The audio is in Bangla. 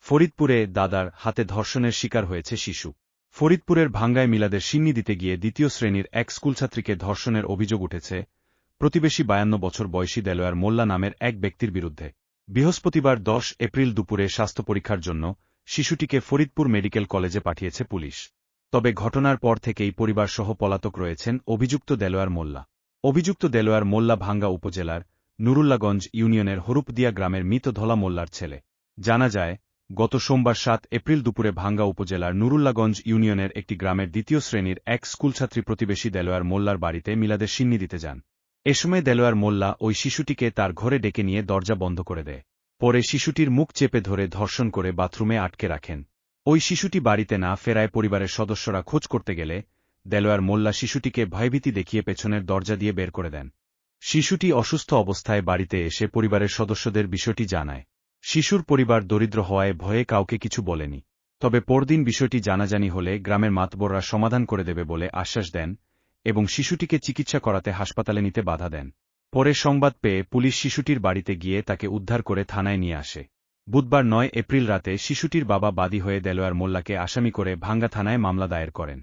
ফরিদপুরে দাদার হাতে ধর্ষণের শিকার হয়েছে শিশু। ফরিদপুরের ভাঙ্গায় মিলাদের সিন্নি দিতে গিয়ে দ্বিতীয় শ্রেণীর এক স্কুলছাত্রীকে ধর্ষণের অভিযোগ উঠেছে প্রতিবেশী 52 বছর বয়সী দেলোয়ার মোল্লা নামের এক ব্যক্তির বিরুদ্ধে। বৃহস্পতিবার 10 এপ্রিল দুপুরে স্বাস্থ্য পরীক্ষার জন্য শিশুটিকে ফরিদপুর মেডিকেল কলেজে পাঠিয়েছে পুলিশ। তবে ঘটনার পর থেকেই পরিবারসহ পলাতক রয়েছেন অভিযুক্ত দেলোয়ার মোল্লা। অভিযুক্ত দেলোয়ার মোল্লা ভাঙ্গা উপজেলার নুরুল্লাগঞ্জ ইউনিয়নের হরুপদিয়া গ্রামের মৃত ধলা মোল্লার ছেলে। জানা যায়, গত সোমবার 7 এপ্রিল দুপুরে ভাঙ্গা উপজেলার নুরুল্লাগঞ্জ ইউনিয়নের একটি গ্রামের দ্বিতীয় শ্রেণীর এক স্কুলছাত্রী প্রতিবেশী দেলোয়ার মোল্লার বাড়িতে মিলাদের সিন্নি দিতে যান। এ সময় দেলোয়ার মোল্লা ওই শিশুটিকে তার ঘরে ডেকে নিয়ে দরজা বন্ধ করে দেয়। পরে শিশুটির মুখ চেপে ধরে ধর্ষণ করে বাথরুমে আটকে রাখেন। ওই শিশুটি বাড়িতে না ফেরায় পরিবারের সদস্যরা খোঁজ করতে গেলে দেলোয়ার মোল্লা শিশুটিকে ভয়ভীতি দেখিয়ে পেছনের দরজা দিয়ে বের করে দেন। শিশুটি অসুস্থ অবস্থায় বাড়িতে এসে পরিবারের সদস্যদের বিষয়টি জানায়। শিশুর পরিবার দরিদ্র হওয়ায় ভয়ে কাউকে কিছু বলেনি। তবে পরদিন বিষয়টি জানাজানি হলে গ্রামের মাতবররা সমাধান করে দেবে বলে আশ্বাস দেন এবং শিশুটিকে চিকিৎসা করাতে হাসপাতালে নিতে বাধা দেন। পরে সংবাদ পেয়ে পুলিশ শিশুটির বাড়িতে গিয়ে তাকে উদ্ধার করে থানায় নিয়ে আসে। বুধবার 9 এপ্রিল রাতে শিশুটির বাবা বাদী হয়ে দেলোয়ার মোল্লাকে আসামি করে ভাঙ্গা থানায় মামলা দায়ের করেন।